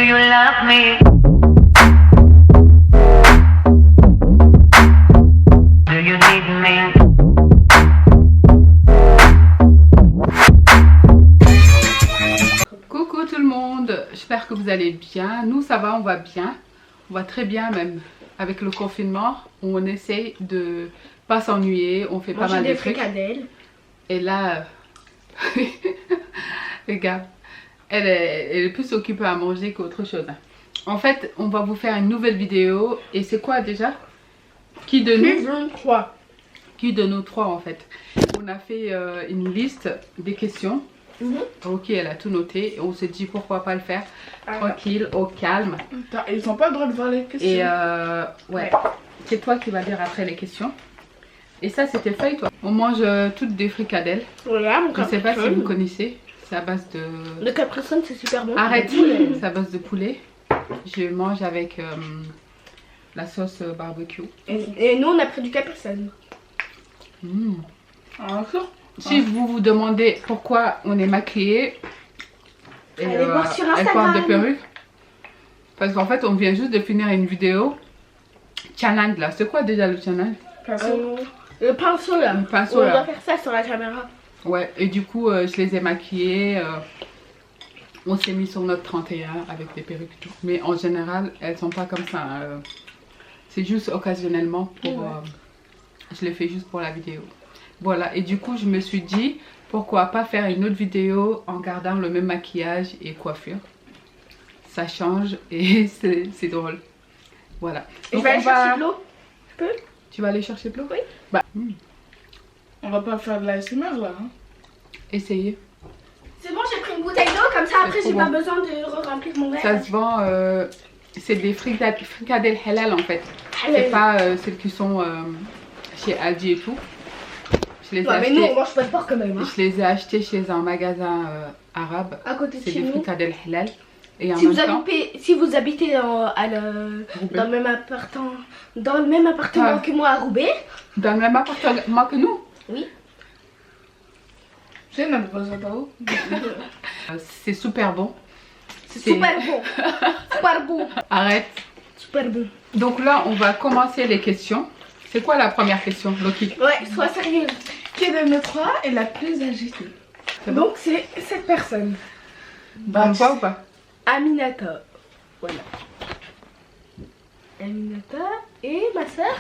you love me? Do you need me? Coucou tout le monde, j'espère que vous allez bien. Nous ça va, on va bien. On va très bien même. Avec le confinement, on essaye de pas s'ennuyer. On fait pas mal de trucs. Et là, regarde, elle est plus occupée à manger qu'autre chose. En fait, on va vous faire une nouvelle vidéo. Et c'est quoi déjà? Qui de nous? Trois. Qui de nous trois en fait? On a fait une liste des questions. Ok, elle a tout noté. Et on s'est dit pourquoi pas le faire tranquille, au calme. Ils n'ont pas le droit de voir les questions. Et ouais, c'est toi qui vas dire après les questions. Et ça, c'était feuille, toi. On mange toutes des fricadelles. Voilà, mon Je sais pas si vous connaissez. C'est à base de... Le capricone, c'est super bon. Arrête, c'est à base de poulet. Je mange avec la sauce barbecue. Et nous, on a pris du capricone. Si vous vous demandez pourquoi on est maquillée et allez voir sur elle Instagram. porte des perruques, parce qu'en fait on vient juste de finir une vidéo challenge là. C'est quoi déjà le challenge? Le pinceau là. Le pinceau, on là. doit faire ça sur la caméra. Ouais, et du coup je les ai maquillées. On s'est mis sur notre 31 avec des perruques et tout. Mais en général elles sont pas comme ça. C'est juste occasionnellement pour... je les fais juste pour la vidéo. Voilà, et du coup je me suis dit pourquoi pas faire une autre vidéo en gardant le même maquillage et coiffure. Ça change et c'est drôle. Voilà. Et je vais aller chercher de l'eau. Je peux? Tu vas aller chercher de l'eau? Oui. Bah, On va pas faire de l'ASMR là. Hein. essayez. C'est bon, j'ai pris une bouteille d'eau, comme ça après trop j'ai pas bon. besoin de remplir mon verre. Ça se vend, c'est des fricadelles halal en fait. Halal. C'est pas celles qui sont chez Aldi et tout. Je les ai Non, mais achetées, nous on mange pas de porc quand même. Hein. je les ai achetées chez un magasin arabe. À côté de C'est chez des nous. fricadelles halal. Et en Si même vous, temps, si vous habitez dans le même appartement que moi à Roubaix. dans le même appartement que nous. Oui. J'ai notre voisin d'en haut. C'est super bon. C'est super bon. Super bon. Arrête. Super bon. Donc là, on va commencer les questions. C'est quoi la première question, Loki? Ouais, sois sérieuse. Qui de nous trois est la plus agitée? Donc c'est cette personne. Bon, quoi ou pas? Aminata. Voilà. Aminata et ma soeur.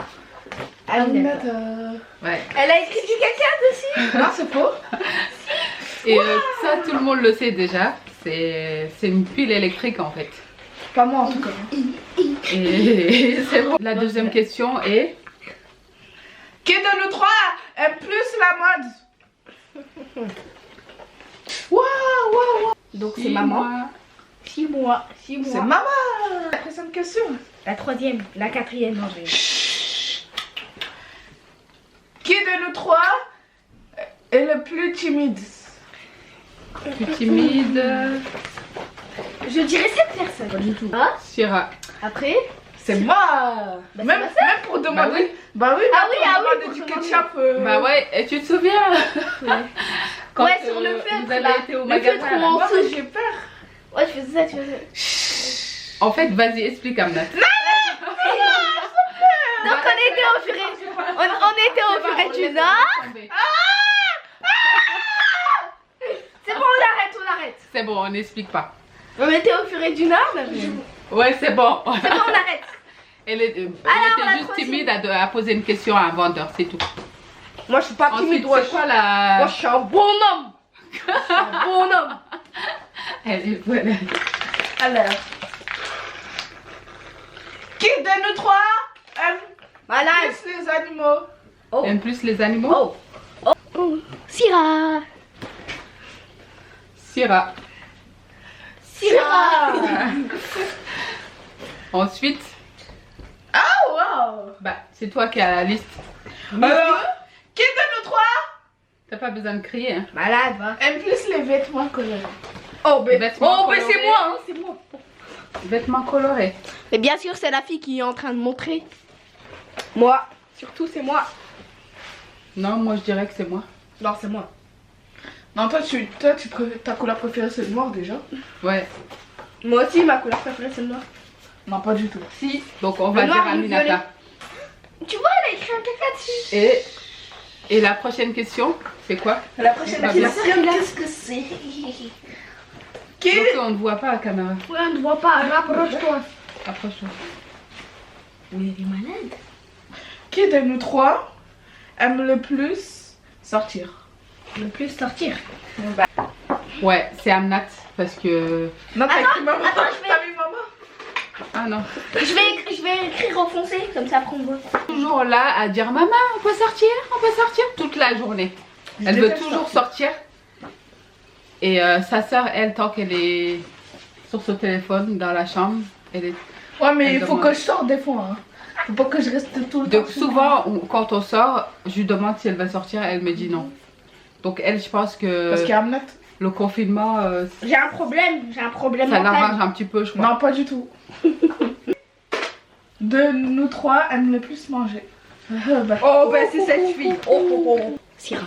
Aminata. Ouais. Elle a écrit du caca dessus. Non, c'est faux. Et ça, tout le monde le sait déjà. C'est une pile électrique en fait. Pas moi en tout cas. Et c'est bon. La deuxième question est... Qui de nous trois aime plus la mode? Waouh. Donc c'est Six maman. mois. 6 mois. 6 mois. C'est maman. La prochaine question. La troisième. La quatrième. Non, j'ai... Qui de nous trois est le plus timide? Plus timide. Je dirais cette personne. Pas du tout. Hein? Syrah. Après. C'est moi. Bah, Même pour demander. Bah oui. Ah oui, ah oui, demander pour du demander. ketchup. Bah ouais, et tu te souviens? Quand, Ouais, sur le feutre, vous avez là. été au Le magasin. feutre, là. on- Moi, mais j'ai peur. Ouais, tu faisais ça, tu faisais ça. En fait, vas-y, explique Amnat. Donc on était au Furet. On était au Furet du Nord. C'est bon, on arrête. C'est bon, on n'explique pas. On était au Furet du Nord, là. Ouais, c'est bon. C'est bon, on arrête. Elle était la juste troisième. timide à poser une question à un vendeur, c'est tout. Moi, je suis pas Ensuite, timide. c'est quoi la... Moi, je suis un bonhomme. Je suis un bonhomme. Elle est bonne. Alors. Qui de nous trois aime Malade. plus les animaux? Oh. Aime plus les animaux? Oh. Syrah. Syrah. Ensuite, Oh wow. bah, c'est toi qui as la liste. Alors, qui de nous trois T'as pas besoin de crier, hein. Malade, va. aime plus les vêtements colorés? Oh, mais Vêtements c'est colorés. moi, hein, c'est moi. Vêtements colorés. Et bien sûr, c'est la fille qui est en train de montrer. Moi. Surtout, c'est moi. Non, moi je dirais que c'est moi. Non, c'est moi. Non, toi, ta couleur préférée c'est le noir déjà. Ouais. Moi aussi, ma couleur préférée, c'est le noir. Non, pas du tout. Si, donc on va Le noir dire et le violet. Aminata. Tu vois, elle a écrit un caca dessus. Et la prochaine question, c'est quoi? La prochaine Bah, question, bien. qu'est-ce que c'est? Donc on ne voit pas à la caméra. Ouais, on ne voit pas, rapproche-toi. Approche-toi. Oui, elle est malade. Qui de nous trois aime le plus sortir? Le plus sortir. Ouais, c'est Amnat parce que. Non, t'as écrit maman. attends, je vais- T'as mis maman. Ah non. Je vais écrire en foncé, comme ça après on voit. Toujours là à dire maman, on peut sortir toute la journée. Elle veut toujours sortir. Et sa soeur, elle, tant qu'elle est sur son téléphone dans la chambre, elle est. Ouais, mais Elle il faut demande. que je sorte des fois. Hein. Faut pas que je reste tout le temps. Donc souvent, quand on sort, je lui demande si elle va sortir, elle me dit non. Donc elle, je pense que Parce qu'il y a Amnat. le confinement, J'ai un problème ça mental. l'arrange un petit peu, je crois. Non, pas du tout. De nous trois aime le plus manger. Oh, ben c'est cette fille. Syrah.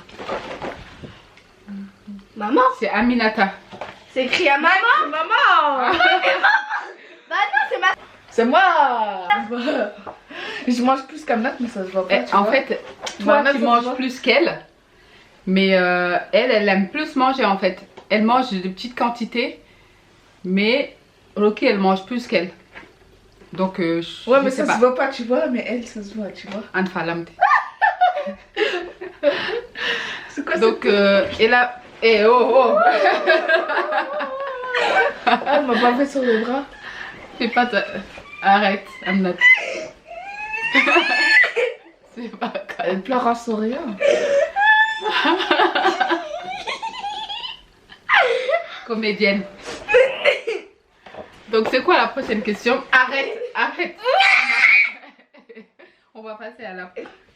Maman, C'est Aminata. c'est écrit à maman. Maman. Bah non, c'est ma. C'est moi. Je mange plus qu'Amnat, mais ça se voit pas. Eh, tu en vois. fait, toi, Amnat, tu ça se manges voit. plus qu'elle. Mais elle aime plus manger en fait. Elle mange de petites quantités. Mais Rocky, elle mange plus qu'elle. Donc, je Ouais, mais sais ça se voit pas, tu vois. Mais elle, ça se voit, tu vois. Anne Falamte. C'est quoi Donc, et là. Eh oh oh! Elle m'a pas fait sur les bras. Fais pas ta... Arrête, Amnat. C'est pas grave. Elle pleure en souriant. Comédienne. Donc, c'est quoi la prochaine question? Arrête, arrête. On va passer à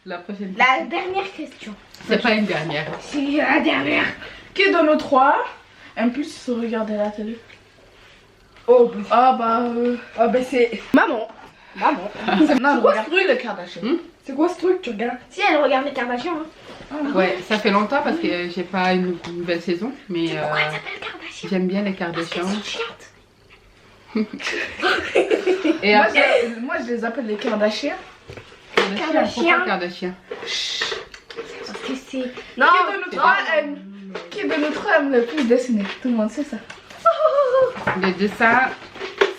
la prochaine question. La dernière question. C'est pas une dernière. C'est la dernière. Qui de nous trois aime plus se regarder la télé? Oh, Ah bah c'est. Maman. Maman. non, C'est quoi regarde plus le Kardashian. C'est quoi ce truc, tu regardes? Si elle regarde les Kardashians. Hein. Ouais, ça fait longtemps parce que j'ai pas une nouvelle saison, mais Pourquoi elle s'appelle Kardashian? j'aime bien les Parce Kardashians. qu'elles sont chiantes. Et Moi, après, moi, je les appelle les Kardashians. Pourquoi Kardashian? Parce que c'est. Non, Non, qui de nous trois aime, qui de nous trois aime le plus dessiner? Tout le monde sait ça. Les dessins,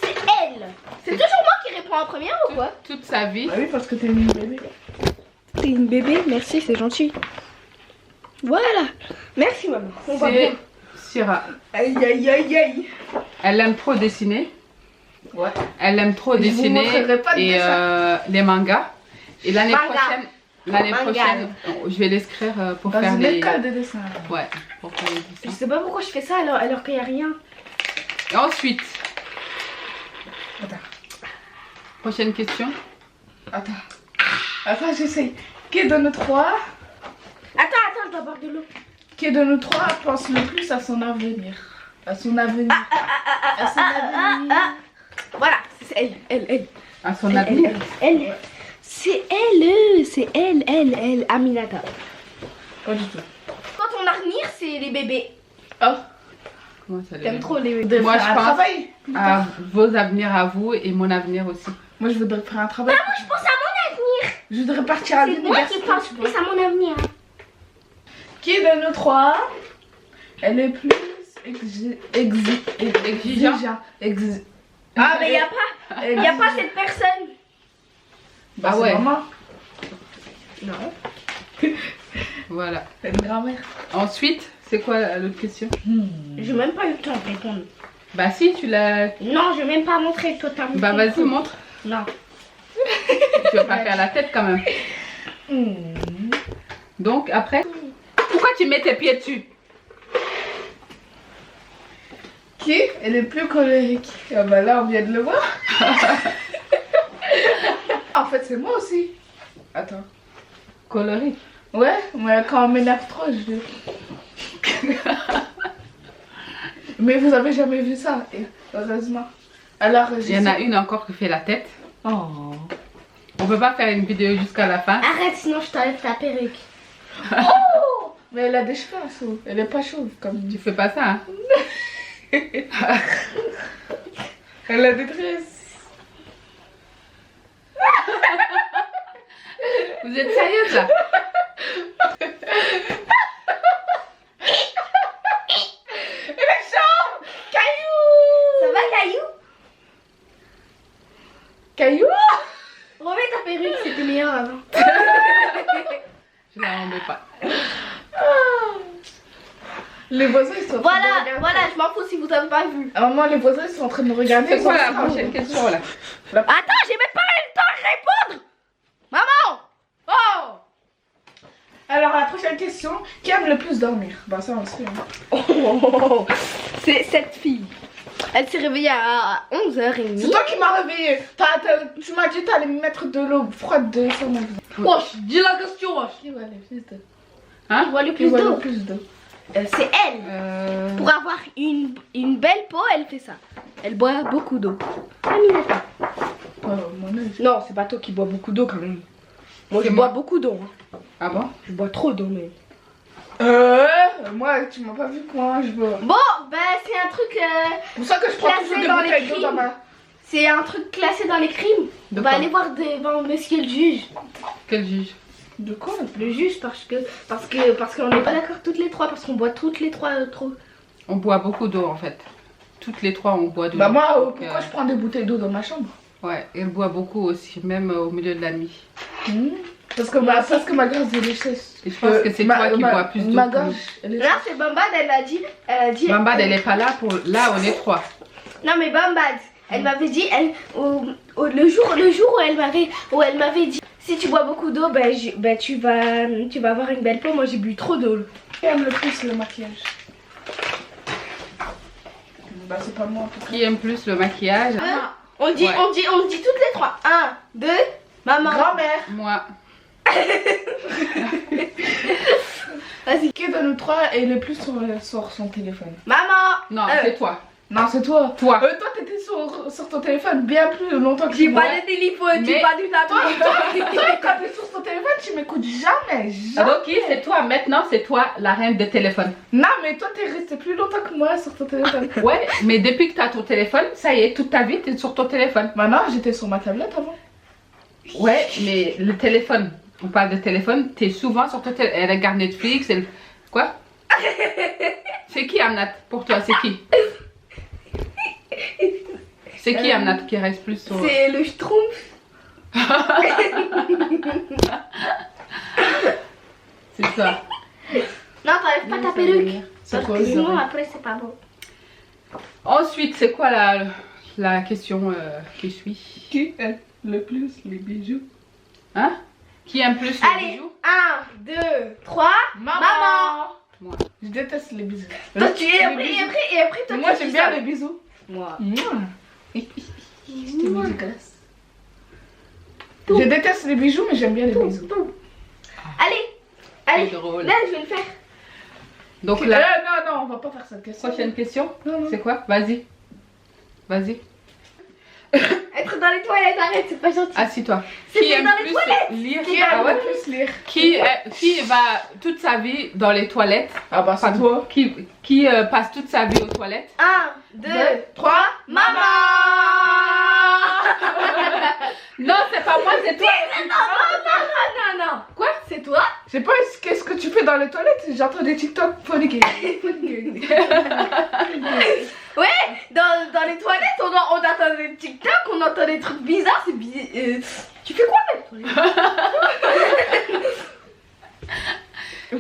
c'est elle. C'est toujours moi qui réponds en première ou quoi? toute sa vie. Bah oui, parce que t'es une bébé. T'es une bébé, merci, c'est gentil. Voilà. Merci maman. On va bien. C'est Syrah. Aïe aïe aïe aïe. Elle aime trop dessiner. Ouais. Elle aime trop Je vous dessiner montrerai pas de et dessin. les mangas. Et l'année Manga. prochaine, l'année Manga. prochaine, je vais l'inscrire pour Dans faire une les. école de dessin. Ouais, pour faire les Je dessins. sais pas pourquoi je fais ça alors qu'il n'y a rien. Et ensuite, Attends, prochaine question. attends, j'essaye. Qui de nous trois, Attends, je dois boire de l'eau. qui de nous trois pense le plus à son avenir? À son avenir. À son avenir. Voilà, c'est elle. À son avenir. Elle. C'est elle, Aminata. Pas du tout. Toi, ton avenir, c'est les bébés. Oh, Comment ça T'aimes les- trop les bébés. de Moi, faire je un pense- travail. À vos avenirs à vous et mon avenir aussi. Moi, je voudrais faire un travail. Moi, je pense à mon avenir. Je voudrais partir à C'est moi qui l'université. pense tu vois. plus à mon avenir. Qui de nous trois est le plus Exigeant. Ah, mais y a pas cette personne. Bah Ah ouais. ouais. Maman, Non. Voilà. c'est une grand-mère. Ensuite, c'est quoi l'autre question? J'ai même pas eu le temps de répondre. Bah si, tu l'as. Non, je vais même pas montrer. Toi, t'as montré. Bah vas-y, montre. Non. Tu vas pas faire la tête quand même. Donc après, pourquoi tu mets tes pieds dessus? Qui est le plus colérique? Ah bah là, on vient de le voir. En fait, c'est moi aussi. Attends. Colorique. Ouais, mais quand on m'énerve trop, je le... Mais vous avez jamais vu ça, et heureusement. Alors, Il y en a une encore qui fait la tête. Oh. On peut pas faire une vidéo jusqu'à la fin. Arrête, sinon je t'enlève ta perruque. Mais elle a des cheveux en dessous. Elle est pas chauve comme Tu fais pas ça, hein? Elle a détresse. Vous êtes sérieuse là? Il est chaud. Caillou. Ça va, Caillou? Caillou. Remets ta perruque, c'était meilleur avant. Je la remets pas. Les voisins ils sont en train de me Voilà, regarder. voilà, je m'en fous si vous avez pas vu. À un moment, les voisins ils sont en train de me regarder. C'est ils quoi sont la en train de- prochaine question là? Attends, j'ai même pas eu le temps de répondre. Maman. Oh. Alors, la prochaine question, qui aime le plus dormir? Bah, ça, on le sait. Hein. Oh. C'est cette fille. Elle s'est réveillée à 11h30. C'est toi qui m'as réveillée. Tu m'as dit que t'allais me mettre de l'eau froide sur mon visage. Wesh, dis la question, wesh. Qui va aller plus d'eau? Hein? Tu vois le Qui plus va d'eau. le plus d'eau? C'est elle. Pour avoir une belle peau, elle fait ça. Elle boit beaucoup d'eau. Aminata. Mon œil. Non, c'est pas toi qui bois beaucoup d'eau quand même. Moi, C'est je moi. bois beaucoup d'eau. Hein. Ah bon? Je bois trop d'eau, mais. Moi, tu m'as pas vu quoi, je bois. Bon, bah, c'est un truc. C'est pour ça que je prends Classé toujours des dans les bouteilles d'eau crimes. dans ma... C'est un truc classé dans les crimes. De On va quoi? aller voir devant monsieur le juge. Quel juge? De quoi? Le juge parce qu'on n'est pas d'accord toutes les trois, parce qu'on boit toutes les trois trop. On boit beaucoup d'eau en fait. Toutes les trois on boit de l'eau. Bah moi, Donc, pourquoi je prends des bouteilles d'eau dans ma chambre? Ouais, elle boit beaucoup aussi, même au milieu de la nuit. Parce que ma gorge elle est sèche. Et je pense que c'est toi qui bois plus d'eau. Ma que gorge, nous. elle est Là, c'est Bambad, elle a dit. Bambad, elle est pas là pour. Là, on est trois. Non, mais Bambad, elle m'avait dit, le jour où elle m'avait dit, si tu bois beaucoup d'eau, tu vas avoir une belle peau. Moi, j'ai bu trop d'eau. Qui aime le plus le maquillage? Bah c'est pas moi en tout cas. Qui aime plus le maquillage? On dit, Ouais. on dit toutes les trois. 1, 2, maman. Grand-mère. Moi. Vas-y. Qui de nous trois est le plus sur son téléphone? Maman. Non, c'est toi. Non, c'est toi. Toi. Toi, t'étais sur ton téléphone bien plus longtemps que J'ai moi. pas de téléphone, j'ai Mais- pas du tatouage. Toi, quand t'es sur ton téléphone, tu m'écoutes jamais. Jamais. Ok, c'est toi. Maintenant, c'est toi la reine de téléphone. Non, mais toi, t'es resté plus longtemps que moi sur ton téléphone. Ouais, mais depuis que tu as ton téléphone, ça y est, toute ta vie, tu es sur ton téléphone. Maintenant, j'étais sur ma tablette avant. Ouais, mais le téléphone, on parle de téléphone, tu es souvent sur ton téléphone. Elle regarde Netflix, elle. Quoi? C'est qui Amnat pour toi? C'est qui? C'est qui Amnat qui reste plus sur. C'est le schtroumpf. C'est ça. Non, t'enlèves pas ta perruque. C'est Parce quoi, que les sinon, oreilles? après, c'est pas bon. Ensuite, c'est quoi la question qui suit? Qui aime le plus les bijoux? Hein? Qui aime plus les Allez, bijoux? 1, 2, 3. Maman. Moi. Je déteste les bisous. Toi, tu es Les après, bisous. et après, toi, Moi, tu j'aime dis bien ça. les bisous. Moi. Je déteste les bijoux, mais j'aime bien les bisous. Allez, C'est drôle. là, je vais le faire. Donc la Non, on va pas faire cette question. prochaine question, Non, non. c'est quoi? Vas-y. Vas-y. Être dans les toilettes, arrête, c'est pas gentil. Assis-toi. C'est Qui fait aime dans les plus toilettes. lire? Qui Ah aime ouais? le plus lire? Qui va toute sa vie dans les toilettes? Ah bah c'est toi. Qui passe toute sa vie aux toilettes? 1, 2, 3. maman. Non, c'est pas moi, c'est toi. Non. Quoi? C'est toi? Je sais pas qu'est-ce que tu fais dans les toilettes. J'entends des TikTok phonégués. Ouais, dans les toilettes, on entend des TikTok, on entend des trucs bizarres, c'est bizarre. Tu fais quoi dans les toilettes?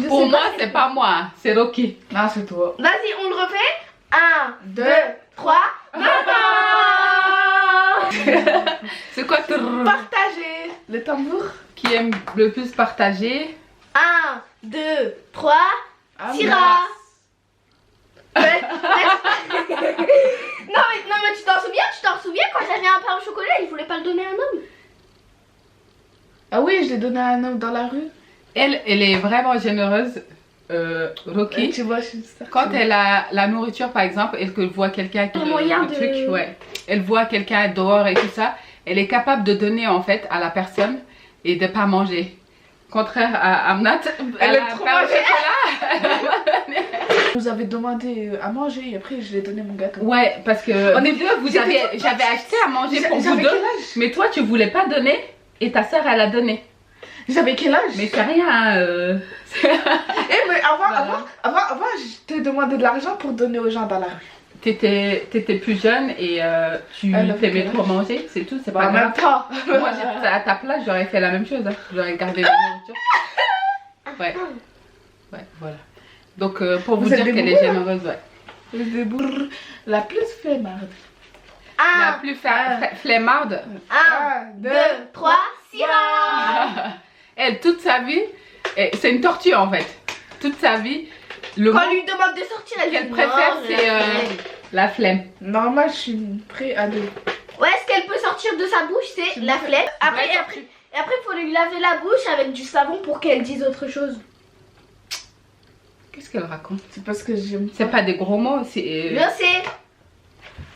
Pour moi, c'est pas moi, c'est Rocky. Non, c'est toi. Vas-y, on le refait. 1, 2, 3. Maman. C'est quoi Partager le tambour. qui aime le plus partager? 1, 2, 3. Ah, Tira. Non mais tu t'en souviens quand j'avais un pain au chocolat, il voulait pas le donner à un homme. Ah oui, je l'ai donné à un homme dans la rue. Elle est vraiment généreuse, Rocky. Et tu vois, je suis certaine. Quand elle a la nourriture, par exemple, et qu'elle voit quelqu'un qui Un moyen de- truc, ouais, elle voit quelqu'un dehors et tout ça, elle est capable de donner en fait à la personne et de pas manger. Contraire à Amnat, Elle a aime trop pain au manger. chocolat. Vous avez demandé à manger et après je l'ai donné mon gâteau. Ouais, parce que On est vous deux, j'avais acheté à manger pour vous J'avais deux. quel âge? Mais toi, tu voulais pas donner et ta soeur, elle a donné. J'avais quel âge? Mais c'est rien. Eh mais Voilà. avant, je t'ai demandé de l'argent pour donner aux gens dans la rue. T'étais plus jeune et tu Elle avait t'aimais quel trop âge? manger, c'est tout, c'est Pas pas en même grave. temps. Moi, à ta place, j'aurais fait la même chose. Hein. J'aurais gardé la nourriture. Ouais. Ouais, voilà. Donc, pour vous Vous êtes dire des qu'elle est bourrins. généreuse, ouais. Le débourre. La plus flemmarde. La 1, plus flemmarde. 2, 3, Syrah. Elle, toute sa vie, c'est une tortue en fait. Toute sa vie, le Quand mot on lui demande de sortir, elle qu'elle dit préfère, non, c'est la flemme. Normal, je suis prêt à deux. Ouais, ce qu'elle peut sortir de sa bouche, c'est la flemme. Après, il faut lui laver la bouche avec du savon pour qu'elle dise autre chose. Qu'est-ce qu'elle raconte? C'est parce que j'aime C'est pas des gros mots, c'est... Je sais.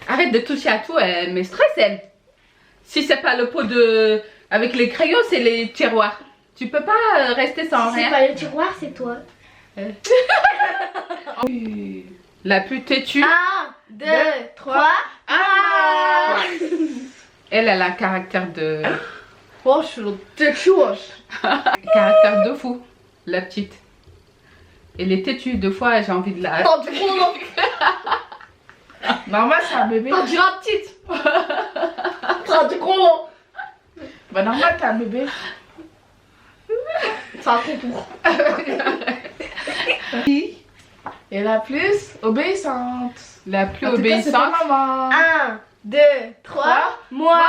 Arrête de toucher à tout, elle me stresse elle. Si c'est pas le pot de... Avec les crayons, c'est les tiroirs. Tu peux pas rester sans Si c'est rien. pas le tiroir, c'est toi. La plus têtue, 1, 2, 3. Ah. elle a un caractère de... Oh, je suis le têtouche. caractère de fou, la petite. Elle est têtue, deux fois j'ai envie de la... T'en dis gros, non. Normal, c'est un bébé. T'en diras petite. T'en dis gros. Bah, normal, t'es un bébé. C'est un concours. Qui est la plus obéissante? La plus En tout cas, c'est pas obéissante. maman. 1, 2, 3. Moi.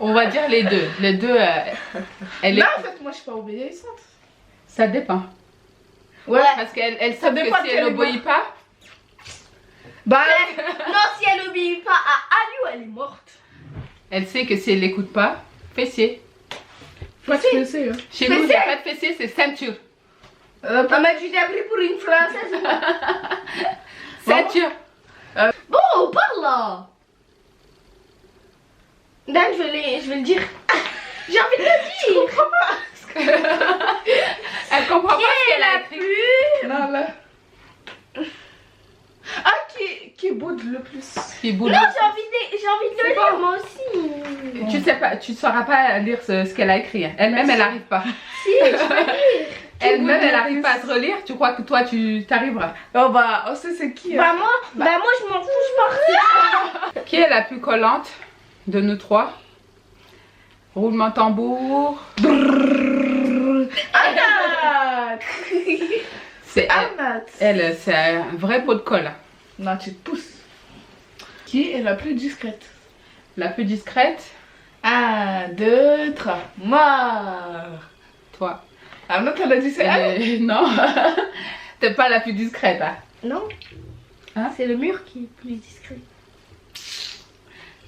On va dire les deux. Les deux, elle est... Là, en fait, moi, je suis pas obéissante. Ça dépend. Ouais. Parce qu'elle sait que dépend si de elle quel n'obéit pas, Bah, Non, si elle obéit pas à Aliou, elle est morte. elle sait que si elle n'écoute pas, fessier. pas de fessée, hein. Chez nous, il n'y Fessier. a pas de fessier, c'est ceinture. Non, mais tu t'es pris pour une française. Ceinture. Bon, parle là. Dan, je vais le dire. J'ai envie de le dire. Elle comprend pas ce qu'elle a la écrit. plus. Non, là. Ah, qui boude le plus? Qui boule. Non, j'ai envie de le lire, moi aussi. Tu sais pas, tu ne sauras pas lire ce qu'elle a écrit. Hein. Elle-même, elle n'arrive pas. Si, je vais lire. Elle-même, elle n'arrive pas à te relire. Tu crois que toi, tu t'arriveras. Oh, bah, on sait c'est qui. Hein. Moi, je m'en fous, je pars. Qui est la plus collante de nous trois? Roulement tambour. Anat. C'est Anat. elle, c'est un vrai pot de colle. Non, tu te pousses. Qui est la plus discrète? La plus discrète, 1, 2, 3. Moi. toi. Anat, elle a dit c'est elle. Non, t'es pas la plus discrète. Hein. Non. Hein? C'est le mur qui est plus discret.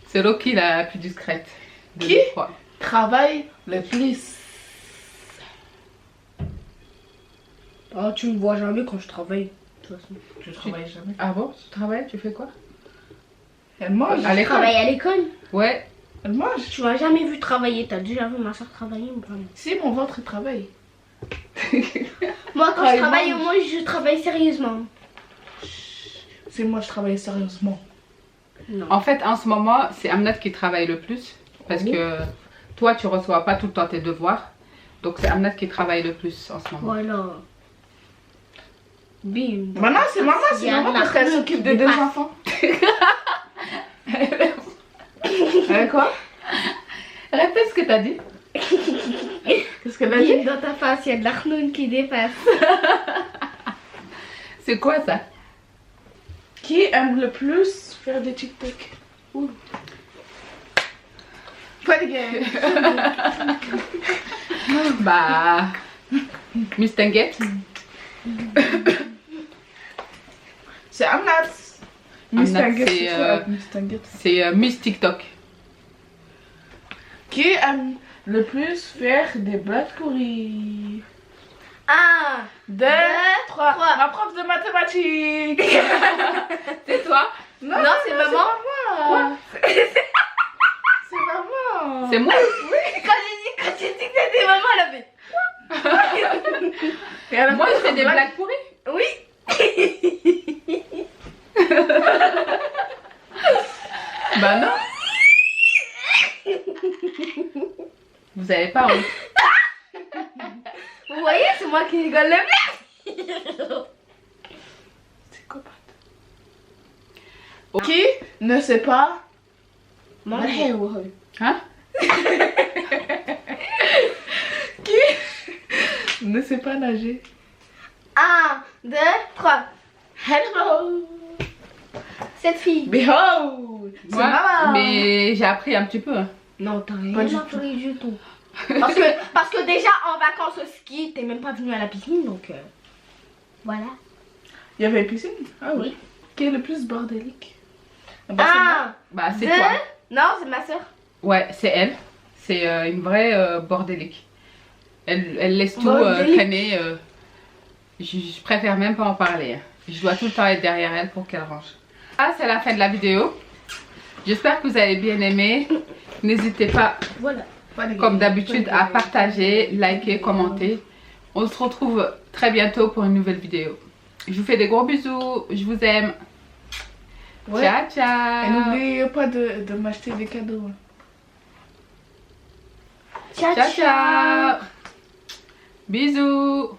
C'est Loki la plus discrète. De Qui? nous trois. Travaille le plus. Oh, tu me vois jamais quand je travaille. De toute façon. Je travaille jamais. Ah bon, tu travailles, tu fais quoi? Elle mange. À Je l'école. travaille à l'école. Ouais. Elle mange. Tu m'as jamais vu travailler. T'as déjà vu ma soeur travailler ou pas? Si, mon ventre il travaille. Moi, quand Ah, je il travaille, mange. au moins, je travaille sérieusement. C'est moi, je travaille sérieusement. Non. En fait, en ce moment, c'est Amnat qui travaille le plus. Parce que toi, tu reçois pas tout le temps tes devoirs. Donc, c'est Amnat qui travaille le plus en ce moment. Voilà. Bim. Maintenant, c'est maman, Il y c'est a maman de la parce qu'elle fleur s'occupe qui des deux dépasse. enfants. Quoi? Répète ce que t'as dit. Qu'est-ce qu'elle a dit? Bim, dans ta face, il y a de l'arnoune qui dépasse. C'est quoi ça? Qui aime le plus faire des TikTok? Ouh. Pas de game. Bah. Miss Tanguette. C'est Amnat. Miss Amnat, Tanguette, c'est, c'est quoi, Miss Tanguette? C'est Miss TikTok. Qui aime le plus faire des blagues pourries? 1, 2, 3. Ma prof de mathématiques. C'est toi? Non, c'est maman. moi. C'est maman. C'est moi? Quand j'ai dit que c'était maman, elle a fait. Et à la Moi, fin, je fais des blagues pourries. Oui. Bah non. Vous avez pas honte. Vous voyez, c'est moi qui rigole le plus. Psychopathe. Qui ne sait pas Manger. Hein? ne sait pas nager. 1, 2, 3. Hello. Cette fille. Behold. C'est Moi, maman. mais j'ai appris un petit peu. Hein. Non, t'as rien Pas du appris du tout. Parce que déjà en vacances au ski, t'es même pas venu à la piscine, donc voilà. Il y avait une piscine? Ah oui. Qui est le plus bordélique? Bah, 1, Bah, c'est 2. toi. Non, c'est ma soeur. Ouais, c'est elle. C'est une vraie bordélique. Elle laisse tout Bordélique. traîner. Je préfère même pas en parler. Hein. Je dois tout le temps être derrière elle pour qu'elle range. Ah, c'est la fin de la vidéo. J'espère que vous avez bien aimé. N'hésitez pas, Voilà. comme d'habitude, à partager, liker, commenter. On se retrouve très bientôt pour une nouvelle vidéo. Je vous fais des gros bisous. Je vous aime. Ouais. Ciao, Et ciao. n'oubliez pas de m'acheter des cadeaux. Hein. Ciao, Ciao, ciao. Bisous.